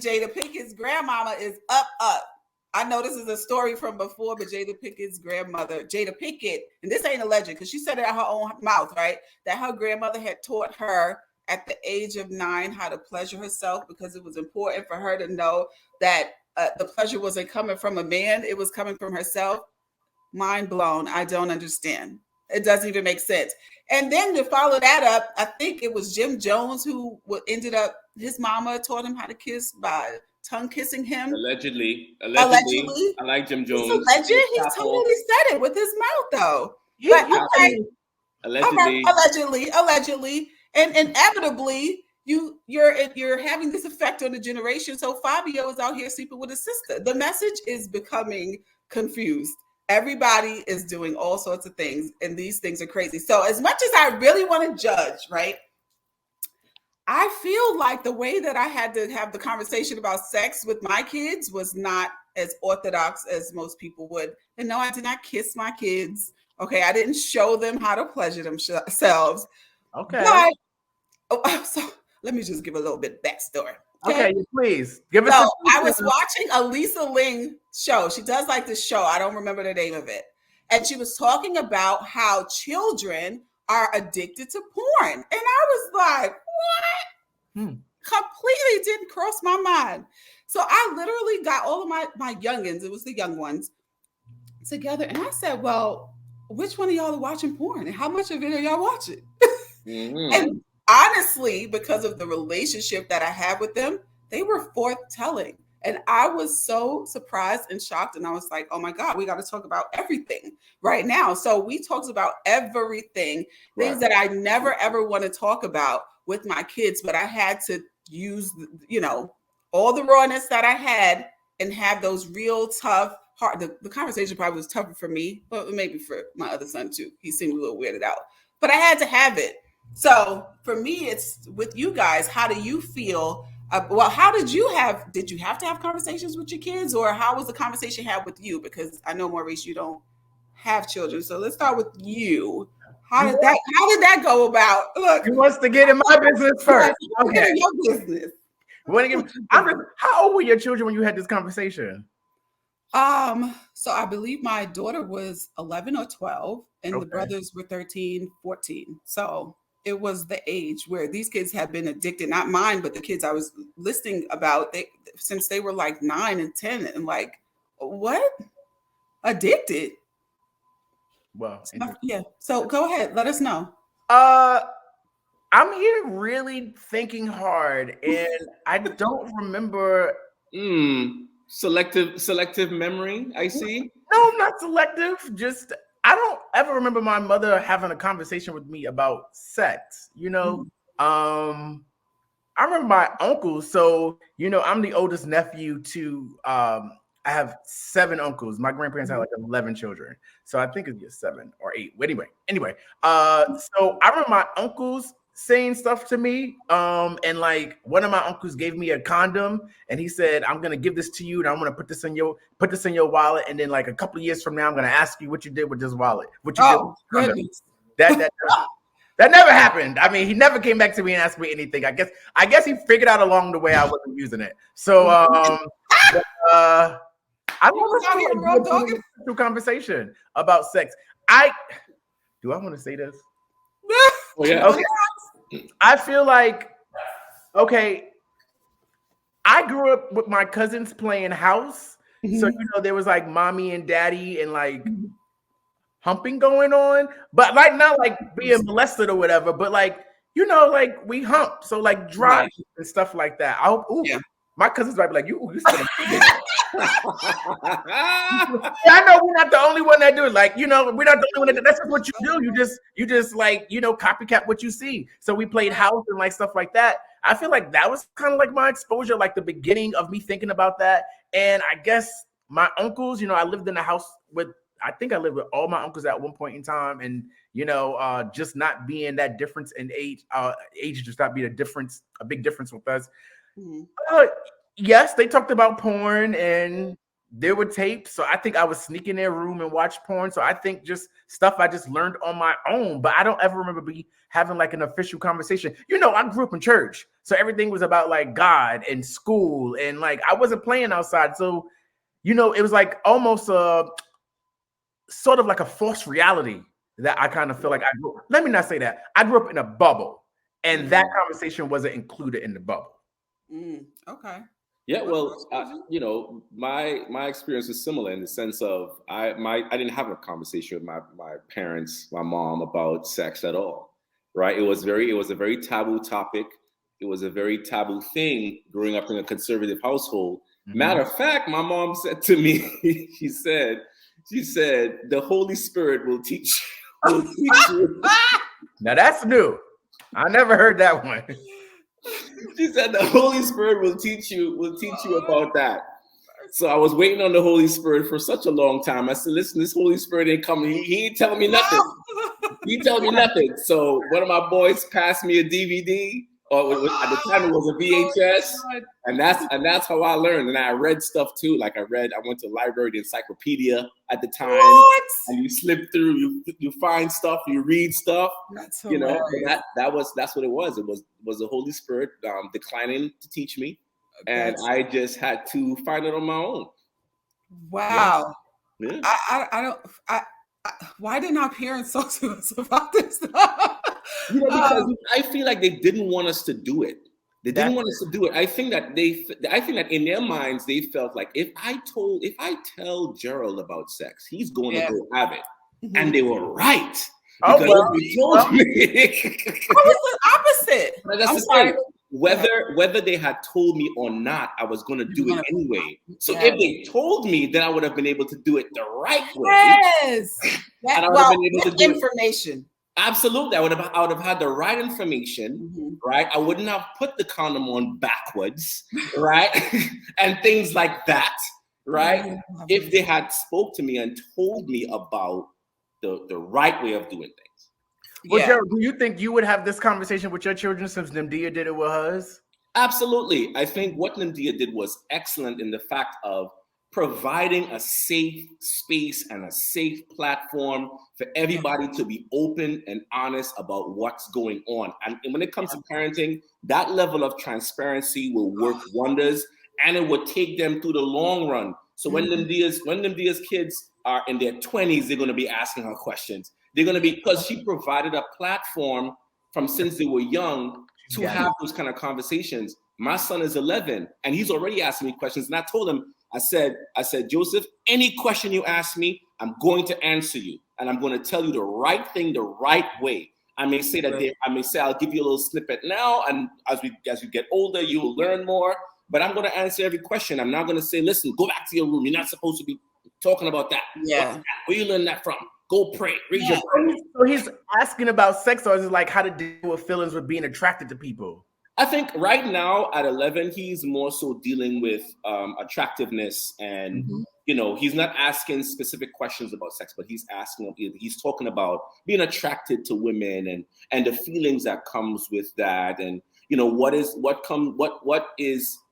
Jada Pinkett's grandmama is up. I know this is a story from before, but Jada Pinkett's grandmother, Jada Pinkett, and this ain't alleged because she said it out her own mouth, right? That her grandmother had taught her at the age of 9 how to pleasure herself because it was important for her to know that the pleasure wasn't coming from a man, it was coming from herself. Mind blown. I don't understand. It doesn't even make sense. And then to follow that up, I think it was Jim Jones who ended up, his mama taught him how to kiss by tongue kissing him. Allegedly. Allegedly. I like Jim Jones. He's alleged. He totally said it with his mouth, though. But okay. Allegedly. And inevitably, you're having this effect on the generation. So Fabio is out here sleeping with his sister. The message is becoming confused. Everybody is doing all sorts of things, and these things are crazy. So as much as I really want to judge, right? I feel like the way that I had to have the conversation about sex with my kids was not as orthodox as most people would. And no, I did not kiss my kids. Okay, I didn't show them how to pleasure themselves. Okay. But, so let me just give a little bit of backstory. Okay, please give us. So I was watching a Lisa Ling show. She does like this show. I don't remember the name of it. And she was talking about how children are addicted to porn. And I was like, what? Completely didn't cross my mind. So I literally got all of my youngins, it was the young ones, together. And I said, well, which one of y'all are watching porn? And how much of it are y'all watching? And honestly, because of the relationship that I had with them, they were forthtelling. And I was so surprised and shocked. And I was like, oh my God, we got to talk about everything right now. So we talked about everything, things that I never, ever want to talk about with my kids. But I had to use, all the rawness that I had and have those real tough, hard. The conversation probably was tougher for me, but maybe for my other son too. He seemed a little weirded out, but I had to have it. So for me, it's with you guys. How do you feel? How did you have to have conversations with your kids, or how was the conversation had with you? Because I know, Maurice, you don't have children. So let's start with you. How did that go about? Look, he wants to get in my business first. Okay, your business. How old were your children when you had this conversation? So I believe my daughter was 11 or 12, and the brothers were 13, 14. So it was the age where these kids have been addicted, not mine, but the kids I was listening about, since they were like 9 and 10, and like, what? Addicted? Well, yeah. So go ahead, let us know. I'm here really thinking hard, and I don't remember. Selective memory, I see. No, not selective. Just I don't ever remember my mother having a conversation with me about sex. I remember my uncles. So I'm the oldest nephew to. I have 7 uncles. My grandparents had like 11 children, so I think it's just 7 or 8. Anyway. So I remember my uncles saying stuff to me. And like one of my uncles gave me a condom, and he said, "I'm gonna give this to you, and I'm gonna put this in your wallet. And then like a couple of years from now, I'm gonna ask you what you did with this wallet. What you did with this condom." That never happened. I mean, he never came back to me and asked me anything. I guess he figured out along the way I wasn't using it. So I want to conversation about sex. Do I want to say this? Oh, yeah. Okay. I feel like, I grew up with my cousins playing house. So, there was like mommy and daddy and like humping going on, but like not like being molested or whatever, but like, like we hump. So like drive and stuff like that. My cousins might be like, you still I know we're not the only one that do it. Like, we're not the only one that's what you do. You just like, copycat what you see. So we played house and like stuff like that. I feel like that was kind of like my exposure, like the beginning of me thinking about that. And I guess my uncles, I lived in a house I think I lived with all my uncles at one point in time. And, just not being that difference in age just not being a big difference with us. Yes, they talked about porn and there were tapes. So I think I was sneaking in their room and watch porn. So I think just stuff I just learned on my own. But I don't ever remember having like an official conversation. You know, I grew up in church. So everything was about like God and school. And like I wasn't playing outside. So, you know, it was like almost sort of like a false reality that I kind of feel like I grew up. Let me not say that. I grew up in a bubble. And that conversation wasn't included in the bubble. Okay. Yeah, well, you know, my experience is similar in the sense of I didn't have a conversation with my parents, my mom about sex at all, right? It was a very taboo topic. It was a very taboo thing growing up in a conservative household. Matter of fact, my mom said to me, she said, the Holy Spirit will teach you. Now that's new. I never heard that one. She said the Holy Spirit will teach you about that. So I was waiting on the Holy Spirit for such a long time. I said, listen, this Holy Spirit ain't coming. He ain't telling me nothing. He telling me nothing. So one of my boys passed me a DVD, or at the time it was a VHS, and that's how I learned. And I read stuff too. Like I went to the library, the encyclopedia at the time. What? And you slip through, you find stuff, you read stuff. That's you know, hilarious. that's what it was. It was the Holy Spirit declining to teach me, and I just had to find it on my own. Wow. Yeah. I don't. Why didn't our parents talk to us about this stuff? You know, because I feel like they didn't want us to do it. They didn't want us to do it. I think that in their minds they felt like if I tell Gerald about sex, he's going to go have it, and they were right. Because they told me. I was the opposite. I'm sorry. Whether they had told me or not, I was going to do it anyway. So if they told me, then I would have been able to do it the right way. Yes. And I would have been able to do information. Absolutely. I would have had the right information, right? I wouldn't have put the condom on backwards, right? And things like that, right? If they had spoke to me and told me about the right way of doing things. Well, Gerald, do you think you would have this conversation with your children since Nimdia did it with hers? Absolutely. I think what Nimdia did was excellent in the fact of providing a safe space and a safe platform for everybody to be open and honest about what's going on. And when it comes to parenting, that level of transparency will work wonders, and it will take them through the long run. So when Nimdia's kids are in their 20s, they're going to be asking her questions. They're going to be, because she provided a platform from since they were young to have those kind of conversations. My son is 11 and he's already asking me questions. And I told him, I said, Joseph, any question you ask me, I'm going to answer you. And I'm going to tell you the right thing, the right way. I may say I'll give you a little snippet now. And as you get older, you will learn more. But I'm going to answer every question. I'm not going to say, listen, go back to your room. You're not supposed to be talking about that. Yeah. Where you learn that from? Go pray. Read your Bible. So he's asking about sex, or is it like how to deal with feelings with being attracted to people? I think right now at 11, he's more so dealing with attractiveness, and you know, he's not asking specific questions about sex, but he's talking about being attracted to women and the feelings that comes with that, and you know, what is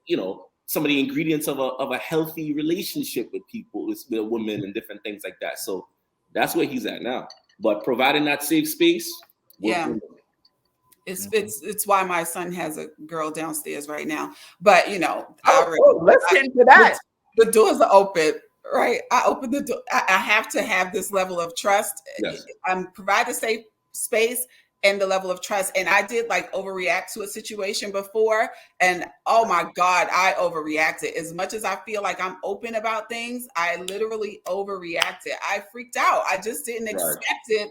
you know, some of the ingredients of a healthy relationship with people, with women and different things like that. So that's where he's at now. But providing that safe space, it's why my son has a girl downstairs right now. But you know, let's get into that. The doors are open, right? I open the door. I have to have this level of trust. Yes. Provide a safe space and the level of trust. And I did like overreact to a situation before. And oh my God, I overreacted. As much as I feel like I'm open about things, I literally overreacted. I freaked out. I just didn't expect it.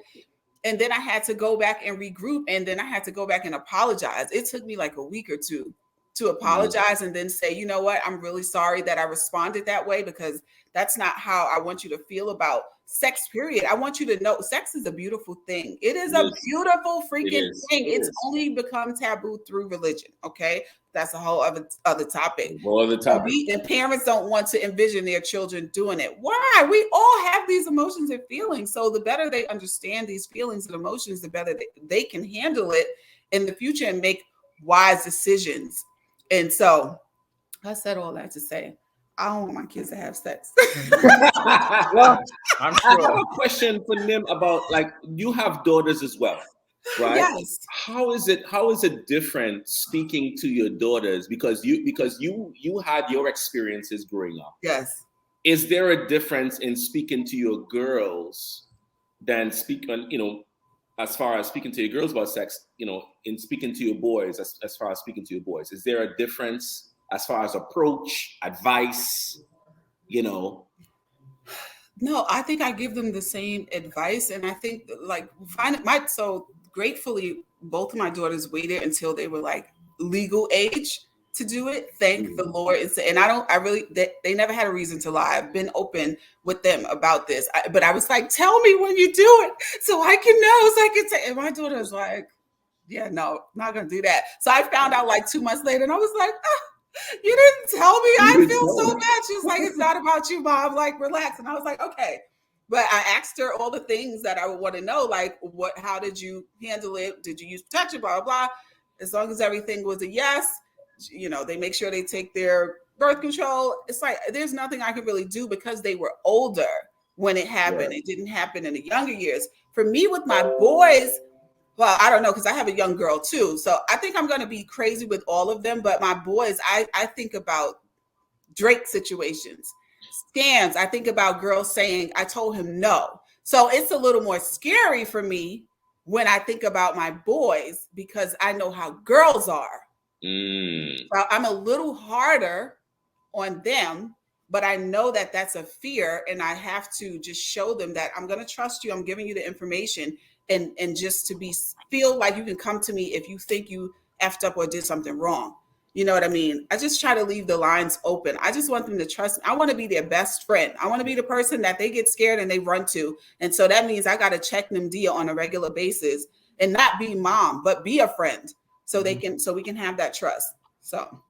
And then I had to go back and regroup. And then I had to go back and apologize. It took me like a week or two to apologize and then say, you know what, I'm really sorry that I responded that way, because that's not how I want you to feel about sex, period. I want you to know sex is a beautiful thing. It is a beautiful freaking thing. It's only become taboo through religion. Okay. That's a whole other topic. And parents don't want to envision their children doing it. Why? We all have these emotions and feelings. So the better they understand these feelings and emotions, the better they can handle it in the future and make wise decisions. And so I said all that to say, I don't want my kids to have sex. Well, I'm I have sure. a question for Nim about, like, you have daughters as well, right? Yes. How is it different speaking to your daughters, because you had your experiences growing up? Yes. Is there a difference in speaking to your girls than as far as speaking to your girls about sex, in speaking to your boys, as far as speaking to your boys? Is there a difference as far as approach, advice, No, I think I give them the same advice. And I think like so gratefully, both of my daughters waited until they were like legal age to do it. Thank the Lord. And they never had a reason to lie. I've been open with them about this. But I was like, tell me when you do it so I can know, so I can say, and my daughter was like, yeah, no, not going to do that. So I found out like 2 months later and I was like, you didn't tell me. I feel so bad. She was like, it's not about you, Mom. Like, relax. And I was like, okay. But I asked her all the things that I would want to know, like how did you handle it? Did you use protection? Blah, blah, blah. As long as everything was a yes, they make sure they take their birth control. It's like, there's nothing I could really do because they were older when it happened. Yeah. It didn't happen in the younger years. For me, with my boys, well, I don't know, because I have a young girl too. So I think I'm going to be crazy with all of them. But my boys, I think about Drake situations, scams. I think about girls saying, I told him no. So it's a little more scary for me when I think about my boys because I know how girls are. So I'm a little harder on them, but I know that that's a fear. And I have to just show them that I'm going to trust you. I'm giving you the information. And just to feel like you can come to me if you think you effed up or did something wrong. You know what I mean? I just try to leave the lines open. I just want them to trust me. I want to be their best friend. I want to be the person that they get scared and they run to. And so that means I got to check them deal on a regular basis and not be mom, but be a friend so we can have that trust. So